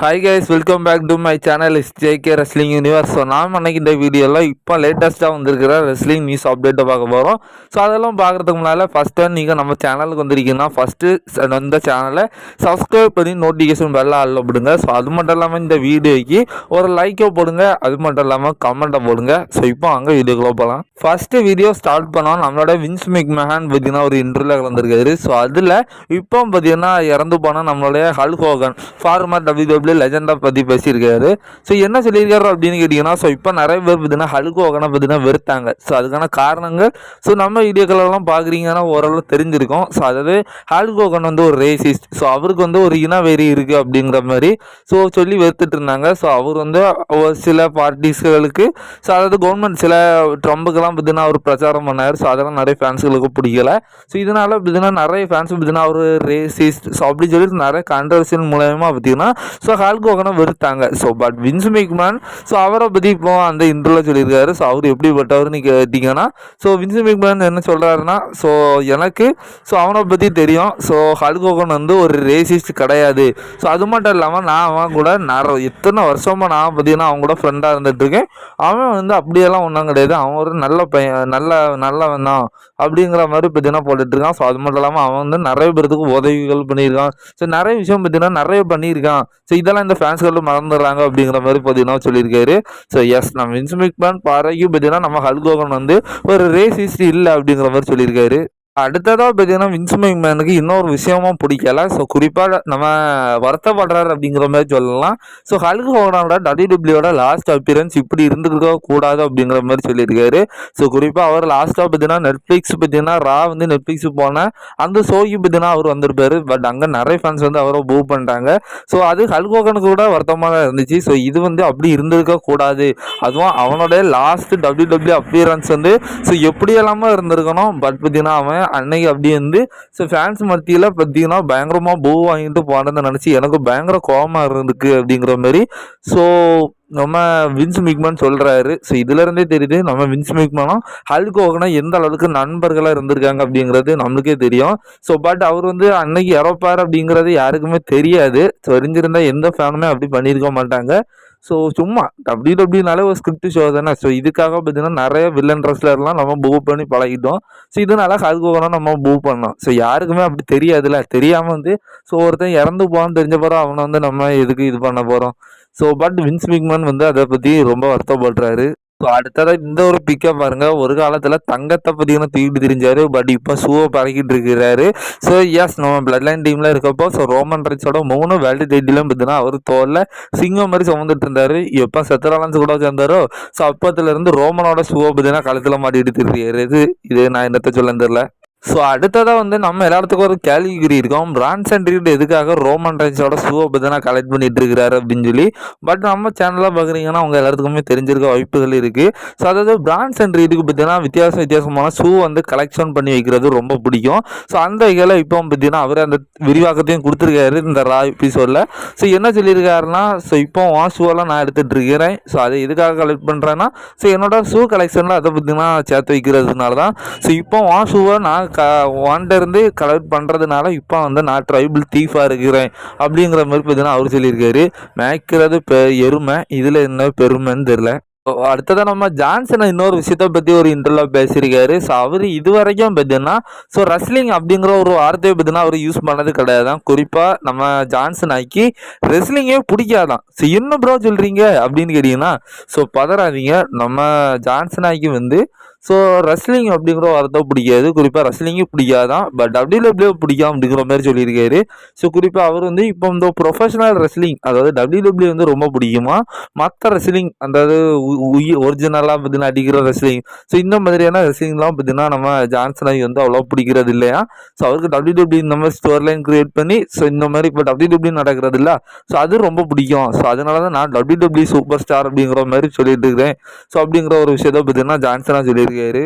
Hi guys, welcome back to my channel is JK wrestling universe. So நாம் அன்றைக்கி இந்த வீடியோவில் இப்போ லேட்டஸ்ட்டாக வந்திருக்கிற ரெஸ்லிங் நியூஸ் அப்டேட்டை பார்க்க போகிறோம். ஸோ அதெல்லாம் பார்க்குறதுக்கு முன்னால் ஃபஸ்ட் டைம் நீங்கள் நம்ம சேனலுக்கு வந்திருக்கீங்கன்னா ஃபஸ்ட்டு இந்த சேனலை சப்ஸ்கிரைப் பண்ணி நோட்டிஃபிகேஷன் பெல்ல ஆளில் போடுங்க. ஸோ அது மட்டும் இல்லாமல் இந்த வீடியோக்கு ஒரு லைக்கை போடுங்க, அது மட்டும் இல்லாமல் கமெண்ட்டை போடுங்க. ஸோ இப்போ அங்கே வீடியோக்குள்ளே போகலாம். ஃபஸ்ட்டு வீடியோ ஸ்டார்ட் பண்ணோம், நம்மளோட வின்ஸ் மெக்மேன் பார்த்தீங்கன்னா ஒரு இன்டர்வியூவில் கலந்துருக்காரு. ஸோ அதில் இப்போ பார்த்தீங்கன்னா இறந்து போனால் நம்மளுடைய ஹல்க் ஹோகன் ஃபார்மர் WWE லெஜெண்டா பற்றி பேசியிருக்காரு. ஸோ என்ன சொல்லியிருக்காரு அப்படின்னு கேட்டிங்கன்னா, ஸோ இப்போ நிறைய பேர் பார்த்தீங்கன்னா ஹல்க் ஹோகனை பார்த்தீங்கன்னா வெறுத்தாங்க. ஸோ அதுக்கான காரணங்கள் ஸோ நம்ம வீடியோக்களெல்லாம் பார்க்குறீங்கன்னா ஓரளவு தெரிஞ்சிருக்கும். ஸோ அதாவது ஹல்க் ஹோகன் வந்து ஒரு ரேசிஸ்ட், ஸோ அவருக்கு வந்து ஒரு இனவெறி இருக்குது அப்படிங்கிற மாதிரி ஸோ சொல்லி வெறுத்துட்டு இருந்தாங்க. ஸோ அவர் வந்து சில பார்ட்டிஸ்களுக்கு ஸோ அதாவது கவர்மெண்ட் சில ட்ரம்புக்கெல்லாம் பார்த்தீங்கன்னா அவர் பிரச்சாரம் பண்ணார். ஸோ அதெல்லாம் நிறைய ஃபேன்ஸுகளுக்கு பிடிக்கல. ஸோ இதனால் பார்த்தீங்கன்னா நிறைய ஃபேன்ஸ் பார்த்தீங்கன்னா அவர் ரேசிஸ்ட் ஸோ அப்படி சொல்லிட்டு நிறைய கான்ட்ரவர்சியல் மூலயமா பார்த்தீங்கன்னா ஸோ ஹல்க் ஹோகனை வெறுத்தாங்க. So but Vince McMahon so அவரை பற்றி இப்போ அந்த இன்டர்வியூவில் சொல்லியிருக்காரு. ஸோ அவர் எப்படிப்பட்டவர்னு கேட்டிங்கன்னா, ஸோ வின்ஸ் மெக்மேன் என்ன சொல்கிறாருன்னா, ஸோ எனக்கு ஸோ அவனை பற்றி தெரியும். ஸோ ஹல்க் ஹோகன் வந்து ஒரு ரேசிஸ்ட் கிடையாது. ஸோ அது மட்டும் இல்லாமல் நான் அவன் கூட எத்தனை வருஷமாக நான் பார்த்தீங்கன்னா அவங்க கூட ஃப்ரெண்டாக இருந்துகிட்ருக்கேன். அவன் வந்து அப்படியெல்லாம் ஒன்றும் கிடையாது, அவன் ஒரு நல்ல பையன், நல்லவன் தான் அப்படிங்கிற மாதிரி பார்த்தீங்கன்னா போட்டுட்ருக்கான். ஸோ அது மட்டும் இல்லாமல் அவன் வந்து நிறைய பேருக்கு உதவிகள் பண்ணியிருக்கான். ஸோ நிறைய விஷயம் பார்த்தீங்கன்னா நிறைய பண்ணியிருக்கான். ஸோ இதெல்லாம் இந்த ஃபேன்ஸ்களும் மறந்துடுறாங்க அப்படிங்கிற மாதிரி பார்த்தீங்கன்னா சொல்லியிருக்காரு. ஸோ எஸ், நம்ம வின்ஸ் மெக்மேன் பாறைக்கும் பார்த்தீங்கன்னா நம்ம ஹல்க் ஹோகன் வந்து ஒரு ரேசிஸ்ட் இல்லை அப்படிங்கிற மாதிரி சொல்லியிருக்காரு. அடுத்ததாக பார்த்தீங்கன்னா வின்ஸ் மெக்மேனுக்கு இன்னொரு விஷயமும் பிடிக்கல. ஸோ குறிப்பாக நம்ம வருத்தப்படுறாரு அப்படிங்கிற மாதிரி சொல்லலாம். ஸோ ஹல்க் ஹோகனோட WWEயோட லாஸ்ட் அப்பியரன்ஸ் இப்படி இருந்துருக்க கூடாது அப்படிங்கிற மாதிரி சொல்லியிருக்காரு. ஸோ குறிப்பாக அவர் லாஸ்ட்டாக பார்த்தீங்கன்னா நெட்ஃப்ளிக்ஸ் பார்த்தீங்கன்னா வந்து நெட்ஃப்ளிக்ஸ் போன அந்த ஷோக்கு பார்த்தீங்கன்னா அவர் வந்திருப்பாரு. பட் அங்கே நிறைய ஃபேன்ஸ் வந்து அவரை மூவ் பண்ணிட்டாங்க. ஸோ அது ஹல்க் ஹோகனுக்கு கூட வருத்தமாக தான் இருந்துச்சு. ஸோ இது வந்து அப்படி இருந்திருக்க கூடாது, அதுவும் அவனோட லாஸ்ட் WWE அப்பியரன்ஸ் வந்து ஸோ எப்படி எல்லாமே இருந்திருக்கணும். பட் பார்த்தீங்கன்னா அவன் அன்னைக்கு அப்படியே வந்து ஸோ ஃபேன்ஸ் மத்தியில் பார்த்தீங்கன்னா பயங்கரமாக பூ வாங்கிட்டு போனதை நினச்சி எனக்கு பயங்கர கோபமாக இருந்துருக்கு அப்படிங்கிற மாதிரி ஸோ நம்ம வின்ஸ் மெக்மேன் சொல்கிறாரு. ஸோ இதுலேருந்தே தெரியுது நம்ம வின்ஸ் மெக்மேனும் ஹல்க் ஹோகனா எந்த அளவுக்கு நண்பர்களாக இருந்திருக்காங்க அப்படிங்கிறது நம்மளுக்கே தெரியும். ஸோ பட் அவர் வந்து அன்னைக்கு இறப்பார் அப்படிங்கிறது யாருக்குமே தெரியாது. தெரிஞ்சிருந்தால் எந்த ஃபேனுமே அப்படி பண்ணியிருக்க மாட்டாங்க. ஸோ சும்மா WWE ஒரு ஸ்கிரிப்ட் ஷோ தானே. ஸோ இதுக்காக பார்த்தீங்கன்னா நிறைய வில்லன் ரெஸ்லர்லாம் நம்ம மூவ் பண்ணி பழகிட்டோம். ஸோ இதனால ஹல்க் ஹோகனை நம்ம மூவ் பண்ணோம். ஸோ யாருக்குமே அப்படி தெரியாதுல்ல, தெரியாமல் வந்து ஸோ ஒருத்தன் இறந்து போகான்னு தெரிஞ்ச பிறகு அவனை வந்து நம்ம எதுக்கு இது பண்ண போகிறோம். ஸோ பட் வின்ஸ் மெக்மேன் வந்து அதை பற்றி ரொம்ப வருத்தப்படுறாரு. ஸோ அடுத்ததாக இந்த ஒரு பிக்கப் பாருங்க, ஒரு காலத்தில் தங்கத்தை பார்த்தீங்கன்னா தூக்கிட்டு தெரிஞ்சாரு. பட் இப்போ ஷூவை பறக்கிட்டு இருக்கிறாரு. ஸோ எஸ், நம்ம பிளட் லைன் டீமில் இருக்கப்போ ஸோ ரோமன் ரைட்ஸோட 3 வேர்ல்டு டைட்டிலும் பார்த்தீங்கன்னா அவர் தோலில் சிங்கம் மாதிரி சுமந்துட்டு இருந்தாரு. எப்போ செத்தராலன்ஸ் கூட சேர்ந்தாரோ ஸோ அப்பத்துலேருந்து ரோமனோட ஷூவை பார்த்தீங்கன்னா கழுத்தில் மாட்டிட்டு தெரியாது. இது நான் என்னத்தை சொல்ல தெரியல. ஸோ அடுத்ததாக வந்து நம்ம எல்லாத்துக்கும் ஒரு கேள்விக்குறி இருக்கோம், பிரான்சன் ரீட் எதுக்காக ரோமன் ரைன்ஸோட ஷூவை பற்றினா கலெக்ட் பண்ணிட்டு இருக்கிறாரு அப்படின்னு சொல்லி. பட் நம்ம சேனலில் பார்க்குறீங்கன்னா அவங்க எல்லாத்துக்குமே தெரிஞ்சிருக்க வாய்ப்புகள் இருக்குது. ஸோ அதாவது பிரான்சன் ரீடுக்கு பார்த்தீங்கன்னா வித்தியாசமான ஷூ வந்து கலெக்ஷன் பண்ணி வைக்கிறது ரொம்ப பிடிக்கும். ஸோ அந்த வகையில் இப்போ பார்த்தீங்கன்னா அவர் அந்த விரிவாக்கத்தையும் கொடுத்துருக்காரு இந்த ரா எபிசோடில். ஸோ என்ன சொல்லியிருக்காருன்னா, ஸோ இப்போ ஷூவெல்லாம் நான் எடுத்துகிட்டு இருக்கிறேன். ஸோ அதை எதுக்காக கலெக்ட் பண்ணுறேன்னா, ஸோ என்னோட ஷூ கலெக்ஷனில் அதை பார்த்தீங்கன்னா சேர்த்து வைக்கிறதுனால தான். ஸோ இப்போ ஷூவை நான் வாண்டிருந்து கலெக்ட் பண்ணுறதுனால இப்போ வந்து நான் ட்ரைபிள் தீஃபாக இருக்கிறேன் அப்படிங்கிற மாதிரி பார்த்தீங்கன்னா அவர் சொல்லியிருக்காரு. மேய்க்கிறது எருமை, இதில் என்ன பெருமைன்னு தெரில. அடுத்ததான் நம்ம ஜான்சனை இன்னொரு விஷயத்தை பற்றி ஒரு இன்டர்வியூவில் பேசியிருக்காரு. ஸோ அவர் இது வரைக்கும் பார்த்தீங்கன்னா ஸோ ரெஸ்லிங் அப்படிங்கிற ஒரு வார்த்தையை பார்த்தீங்கன்னா அவர் யூஸ் பண்ணது கிடையாதான். குறிப்பாக நம்ம ஜான்சன் ஆக்கி ரெஸ்லிங்கே பிடிக்காதான். ஸோ என்ன ப்ரோ சொல்கிறீங்க அப்படின்னு கேட்டிங்கன்னா, ஸோ பதறாதீங்க, நம்ம ஜான்சன் ஆக்கி வந்து ஸோ ரெஸ்லிங் அப்படிங்கிற வார்த்தை பிடிக்காது, குறிப்பாக ரெஸ்லிங்கே பிடிக்காதான். பட் WWE பிடிக்கும் அப்படிங்கிற மாதிரி சொல்லியிருக்காரு. ஸோ குறிப்பாக அவர் வந்து இப்போ இந்த ப்ரொஃபஷனல் ரெஸ்லிங் அதாவது WWE வந்து ரொம்ப பிடிக்குமா, மற்ற ரெஸ்லிங் அதாவது ஒரிஜினலாக பார்த்தீங்கன்னா அடிக்கிற ரெஸ்லிங் ஸோ இந்த மாதிரியான ரெஸ்லிங்லாம் பார்த்தீங்கன்னா நம்ம ஜான்சனை வந்து அவ்வளோ பிடிக்கிறது இல்லையா. ஸோ அவருக்கு WWE இந்த மாதிரி ஸ்டோர் லைன் கிரியேட் பண்ணி ஸோ இந்த மாதிரி இப்போ WWE நடக்கிறது இல்லை. ஸோ அது ரொம்ப பிடிக்கும். ஸோ அதனால தான் நான் WWE சூப்பர் ஸ்டார் அப்படிங்கிற மாதிரி சொல்லிட்டு இருக்கிறேன். ஸோ அப்படிங்கிற ஒரு விஷயத்த பார்த்தீங்கன்னா ஜான்சனாக சொல்லியிருக்காரு.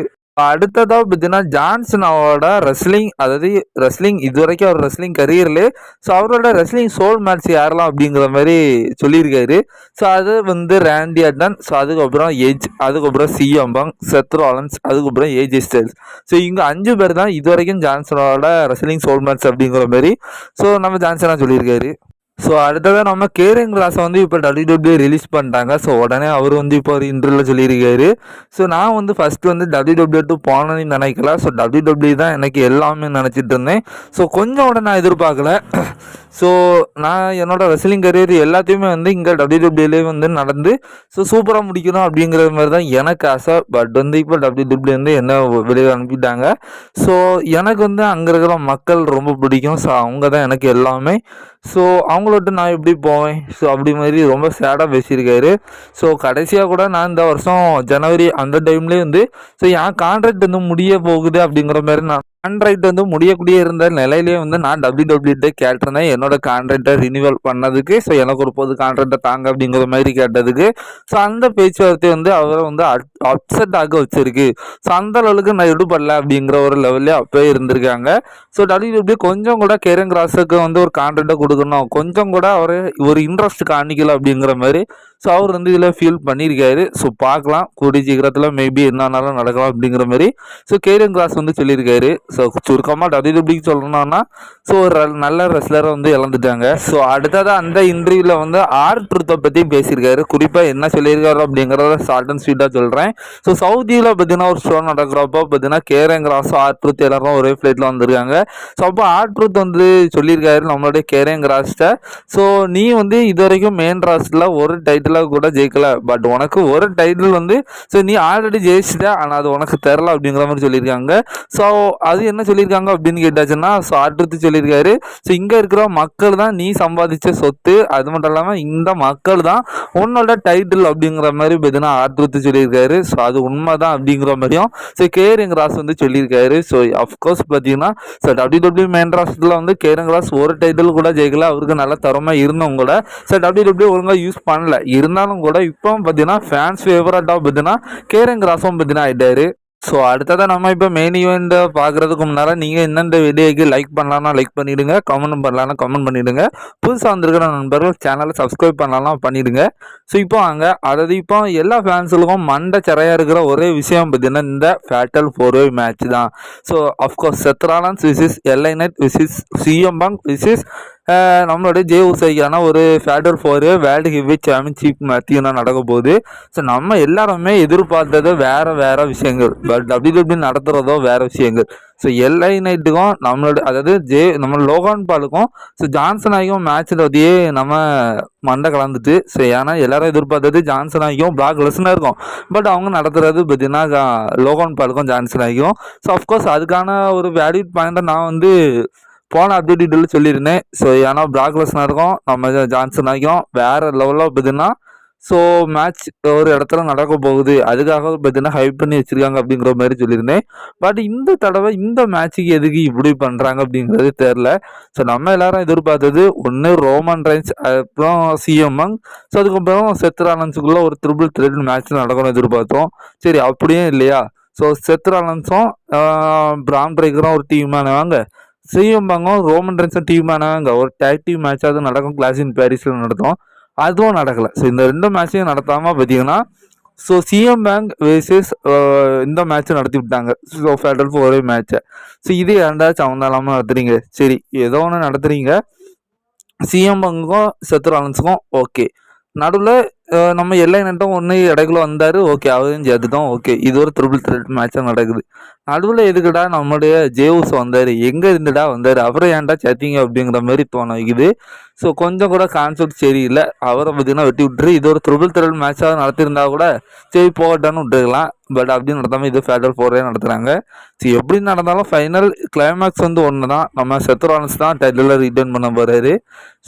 அடுத்ததாக பார்த்தீங்கன்னா ஜான்சனோட ரெஸ்லிங் அதாவது ரெஸ்லிங் இது வரைக்கும் அவர் ரெஸ்லிங் கரியர்லேயே ஸோ அவரோட ரெஸ்லிங் சோல் மேட்ச் யாரெல்லாம் அப்படிங்கிற மாதிரி சொல்லியிருக்காரு. ஸோ அது வந்து ரேண்டி ஆர்டன், ஸோ அதுக்கப்புறம் ஏஜ், அதுக்கப்புறம் CM Punk, செத் ராலன்ஸ், அதுக்கப்புறம் AJ ஸ்டைல்ஸ். ஸோ இங்கே 5 பேர் தான் இது வரைக்கும் ஜான்சனோட ரெஸ்லிங் சோல் மேட்ச் அப்படிங்கிற மாதிரி ஸோ நம்ம ஜான்சனாக சொல்லியிருக்காரு. ஸோ அடுத்ததாக நம்ம கேரிங் கிராஸை வந்து இப்போ WWE ரிலீஸ் பண்ணிட்டாங்க. ஸோ உடனே அவர் வந்து இப்போ ஒரு இன்டர்வியூவில் சொல்லியிருக்காரு. ஸோ நான் வந்து ஃபஸ்ட்டு வந்து WWE போனேன்னு நினைக்கல. ஸோ WWE தான் எனக்கு எல்லாமே நினச்சிட்டு இருந்தேன். ஸோ கொஞ்சம் கூட நான் எதிர்பார்க்கல. ஸோ நான் என்னோடய ரெஸ்லிங் கரியர் எல்லாத்தையுமே வந்து இங்கே WWE வந்து நடந்து ஸோ சூப்பராக முடிக்கணும் அப்படிங்கிற மாதிரி தான் எனக்கு ஆசை. பட் வந்து இப்போ WWE வந்து என்ன வெளியே அனுப்பிட்டாங்க. ஸோ எனக்கு வந்து அங்கே இருக்கிற மக்கள் ரொம்ப பிடிக்கும். ஸோ அவங்க தான் எனக்கு எல்லாமே. ஸோ அவங்களோட நான் எப்படி போவேன்? ஸோ அப்படி மாதிரி ரொம்ப சேடாக பேசியிருக்காரு. ஸோ கடைசியாக கூட நான் இந்த வருஷம் ஜனவரி அந்த டைம்லேயே வந்து ஸோ என் கான்ட்ராக்ட் வந்து முடிய போகுது அப்படிங்கிற மாதிரி நான் கான்ட்ராக்ட் வந்து முடியக்கூடிய இருந்த நிலையிலேயே வந்து நான் WWE கேட்டிருந்தேன் என்னோட கான்ட்ராக்டை ரினியூவல் பண்ணதுக்கு. ஸோ எனக்கு ஒரு பொது கான்ட்ராக்டை தாங்க அப்படிங்கிற மாதிரி கேட்டதுக்கு. ஸோ அந்த பேச்சுவார்த்தை வந்து அவரை வந்து அப்செட் ஆக வச்சிருக்கு. ஸோ அந்த லெவலுக்கு நான் எடுப்படல அப்படிங்கிற ஒரு லெவல்லே அப்போயே இருந்திருக்காங்க. ஸோ WWE கொஞ்சம் கூட கேரிங் கிராஸுக்கு வந்து ஒரு கான்ட்ராக்டை கொடுக்கணும், கொஞ்சம் கூட அவர் ஒரு இன்ட்ரெஸ்ட் காணிக்கல அப்படிங்கிற மாதிரி ஸோ அவர் வந்து இதில் ஃபீல் பண்ணியிருக்காரு. ஸோ பார்க்கலாம் கூடிய சீக்கிரத்தில் மேபி என்னன்னாலும் நடக்கலாம் அப்படிங்கிற மாதிரி ஸோ கேரிங் கிராஸ் வந்து சொல்லியிருக்காரு. ஸோ சுருக்கமாக WWE சொல்லணும்னா ஸோ ஒரு நல்ல ரெஸ்லரை வந்து இழந்துட்டாங்க. ஸோ அடுத்ததாக அந்த இன்டர்வியூவில் வந்து R-Truth பற்றி பேசியிருக்காரு. குறிப்பாக என்ன சொல்லியிருக்காரு அப்படிங்கிறத ஷார்ட் அண்ட் ஸ்வீட்டாக சொல்கிறேன். ஸோ சவுதியில் பார்த்தீங்கன்னா ஒரு ஷோ நடக்கிறப்போ பார்த்தீங்கன்னா கேரிங் கிராஸ் R-Truth எல்லாரும் ஒரே ஃப்ளைட்டில் வந்திருக்காங்க. ஸோ அப்போ R-Truth வந்து சொல்லியிருக்காரு நம்மளுடைய கேரிங் கிராஸ்ட்டை, ஸோ நீ வந்து இது வரைக்கும் மெயின் ராஸ்டில் ஒரு டைட்டில் கூட ஜெயிக்கல, பட் உனக்கு ஒரு டைட்டில் வந்து ஸோ நீ ஆல்ரெடி ஜெயிச்சிட்ட, ஆனால் அது உனக்கு தெரில அப்படிங்கிற மாதிரி சொல்லியிருக்காங்க. ஸோ அது என்ன சொல்லியிருக்காங்க அப்படின்னு கேட்டாச்சுன்னா ஸோ R-Truth சொல்லியிருக்காரு, ஸோ இங்கே இருக்கிற மக்கள் தான் நீ சம்பாதிச்ச சொத்து, அது மட்டும் இல்லாமல் இந்த மக்கள் தான் உன்னோட டைட்டில் அப்படிங்கிற மாதிரி பார்த்தீங்கன்னா R-Truth சொல்லியிருக்காரு. ஸோ அது உண்மை தான் அப்படிங்கிற மாதிரியும் ஸோ கேரிங் கிராஸ் வந்து சொல்லியிருக்காரு. ஸோ அஃப்கோர்ஸ் பார்த்தீங்கன்னா ஸோ WWE மெயின் ராஸ்டில் வந்து கேரிங் கிராஸ் ஒரு டைட்டில் கூட ஜெயிக்கல, அவருக்கு நல்ல தரமா இருந்தவங்க கூட ஸோ WWE ஒழுங்காக யூஸ் பண்ணல. இருந்தாலும் கூட இப்போ பார்த்தீங்கன்னா ஃபேன்ஸ் ஃபேவரட்டாக பார்த்தீங்கன்னா கேரிங் கிராஸும் பார்த்தீங்கன்னா ஆகிட்டாரு. ஸோ அடுத்ததாக நம்ம இப்போ மெயின் ஈவெண்ட்டை பார்க்குறதுக்கு முன்னால் நீங்கள் எந்தெந்த வீடியோக்கு லைக் பண்ணலாம்னா லைக் பண்ணிவிடுங்க, கமெண்ட் பண்ணலாம்னா கமெண்ட் பண்ணிவிடுங்க, புதுசாக வந்திருக்கிற நண்பர்கள் சேனலை சப்ஸ்கிரைப் பண்ணலாம் பண்ணிவிடுங்க. ஸோ இப்போ அங்கே அதாவது இப்போ எல்லா ஃபேன்ஸுக்கும் மண்டை சிறையாக இருக்கிற ஒரே விஷயம் பார்த்தீங்கன்னா இந்த ஃபேட்டல் 4-way மேட்ச் தான். ஸோ அஃப்கோர்ஸ் செத் ராலன்ஸ் விசிஸ் LA Knight விசிஸ் CM Punk விசிஸ் நம்மளுடைய ஜே உசைக்கான ஒரு fatal 4-way world heavyweight championship match நடக்க போகுது. ஸோ நம்ம எல்லாருமே எதிர்பார்த்தது வேறு விஷயங்கள், பட் WWE நடத்துகிறதோ வேறு விஷயங்கள். ஸோ LA Knightக்கும் நம்மளோட அதாவது நம்ம லோகான் பாலுக்கும் ஸோ ஜான்சன் ஆகியும் மேட்ச்சில் பற்றியே நம்ம மண்டை கலந்துட்டு. ஸோ ஏன்னா எல்லாரும் எதிர்பார்த்தது ஜான்சன் ஆகியும் பிளாக் லெஸ்னருக்கும், பட் அவங்க நடத்துறது பார்த்தீங்கன்னா லோகான் பாலுக்கும் ஜான்சன் ஆகியும். ஸோ அஃப்கோர்ஸ் அதுக்கான ஒரு வேலிட் பாயிண்ட்டை நான் வந்து போன அப்டேட்டில் சொல்லியிருந்தேன். ஸோ ஏன்னா பிளாக் லெஸ்னருக்கும் நம்ம ஜான்சன் ஆகியும் வேறு லெவலில் பார்த்தீங்கன்னா ஸோ மேட்ச் ஒரு இடத்துல நடக்க போகுது, அதுக்காக பார்த்தீங்கன்னா ஹைப் பண்ணி வச்சுருக்காங்க அப்படிங்கிற மாதிரி சொல்லியிருந்தேன். பட் இந்த தடவை இந்த மேட்ச்சுக்கு எதுக்கு இப்படி பண்ணுறாங்க அப்படிங்கிறது தெரில. ஸோ நம்ம எல்லாரும் எதிர்பார்த்தது ஒன்று ரோமன் ரெயின்ஸ், அப்புறம் CM Punk, ஸோ அதுக்கப்புறம் செத் ராலன்ஸுக்குள்ளே ஒரு ட்ரிபிள் த்ரெட் மேட்ச் நடக்கணும்னு எதிர்பார்த்தோம். சரி அப்படியே இல்லையா? ஸோ செத் ராலன்ஸும் பிரான் பிரேக்கரும் ஒரு டீமானவாங்க, CM Punkம் ரோமன் ரெயின்ஸும் டீமானவாங்க, ஒரு டேக் டீம் மேட்ச் அது நடக்கும் கிளாஸ் இன் பாரிஸில் நடத்தும், அதுவும் நடக்கலை. ஸோ இந்த ரெண்டு மேட்சையும் நடத்தாமல் பார்த்தீங்கன்னா ஸோ CM Punk வேர்சஸ் இந்த மேட்ச்சை நடத்தி விட்டாங்க. ஸோ ஃபேட்டல் 4-way மேட்ச்சை. ஸோ இது ஏண்டாச்சும் அவந்தாலாமல் நடத்துறீங்க, சரி ஏதோ ஒன்று நடத்துறீங்க. CM Punkக்கும் செத் ராலன்ஸுக்கும் ஓகே, நடுவில் நம்ம LA Knightடும் ஒன்று இடைக்குள்ள வந்தார், ஓகே அவரையும் சேர்த்துட்டோம், ஓகே இது ஒரு ட்ரிபிள் த்ரெட் மேட்சாக நடக்குது. நடுவில் எதுக்குடா நம்மளுடைய ஜேவுஸ் வந்தார், எங்கே இருந்துடா வந்தார், அவரை ஏன்டா சேர்த்திங்க அப்படிங்கிற மாதிரி தோண வைக்குது. ஸோ கொஞ்சம் கூட கான்செப்ட் சரியில்லை. அவரை பார்த்தீங்கன்னா வெட்டி விட்டுரு, இது ஒரு ட்ரிபிள் த்ரெட் மேட்சாக நடத்தியிருந்தா கூட சரி போகட்டான்னு விட்டுருக்கலாம், பட் அப்படி நடத்தாமல் இது ஃபேட்டல் 4-way நடத்துகிறாங்க. ஸோ எப்படி நடந்தாலும் ஃபைனல் கிளைமேக்ஸ் வந்து ஒன்று தான், நம்ம செத் ராலன்ஸ் தான் டைட்டிலில் ரிட்டர்ன் பண்ண போகிறாரு.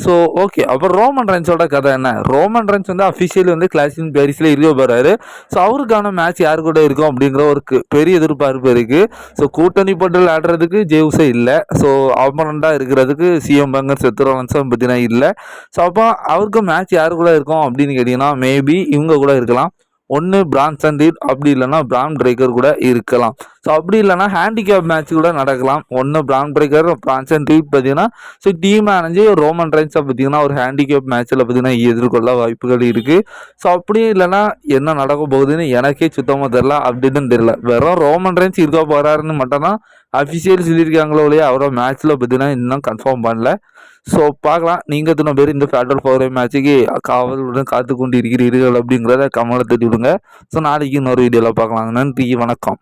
ஸோ ஓகே, அப்புறம் ரோமன் ரெயின்ஸோட கதை என்ன? ரோமன் ரெயின்ஸ் வந்து அஃபிஷியலி வந்து கிளாஸ் இன் பாரிஸில் இருக்க போகிறாரு. ஸோ அவருக்கான மேட்ச் யார் கூட இருக்கும் அப்படிங்கிற ஒரு பெரிய எதிர்பார்ப்பு இருக்குது. ஸோ கூட்டணி போட்டு விளையாடுறதுக்கு ஜேவுஸே இல்லை, ஸோ ஆப்பனண்டாக இருக்கிறதுக்கு CM Punk செத் ராலன்ஸும் பார்த்தீங்கன்னா இல்லை. ஸோ அப்போ அவருக்கு மேட்ச் யார் கூட இருக்கும் அப்படின்னு கேட்டிங்கன்னா மேபி இவங்க கூட இருக்கலாம், ஒன்று பிரான்சன் ரீட், அப்படி இல்லைன்னா பிரான் பிரேக்கர் கூட இருக்கலாம். ஸோ அப்படி இல்லைன்னா ஹேண்டிகேப் மேட்ச் கூட நடக்கலாம், ஒன்று பிரான் பிரேக்கர் பிரான்சன் ரீட் பார்த்தீங்கன்னா ஸோ டீம் மேனேஜ் ரோமன் ரெயின்ஸை பார்த்தீங்கன்னா ஒரு ஹேண்டிகேப் மேட்ச்சில் பார்த்தீங்கன்னா எதிர்கொள்ள வாய்ப்புகள் இருக்குது. ஸோ அப்படியும் இல்லைன்னா என்ன நடக்க போகுதுன்னு எனக்கே சுத்தமாக தெரில, அப்படின்னு தெரியல. வெறும் ரோமன் ரெயின்ஸ் இருக்க போகிறாருன்னு மட்டும் தான் அஃபிஷியல் சொல்லியிருக்காங்களோ இல்லையா, அவரோட மேட்ச்சில் பார்த்தீங்கன்னா இன்னும் கன்ஃபார்ம் பண்ணல. ஸோ பார்க்கலாம், நீங்கள் எத்தனை பேர் இந்த ஃபேட்டல் 4 மேட்சுக்கு காவலுடன் காத்து கொண்டு இருக்கிறீர்கள் அப்படிங்கிறத கமெண்ட்டில் தட்டி விடுங்க. ஸோ நாளைக்கு இன்னொரு வீடியோவில் பார்க்கலாம். நன்றி, வணக்கம்.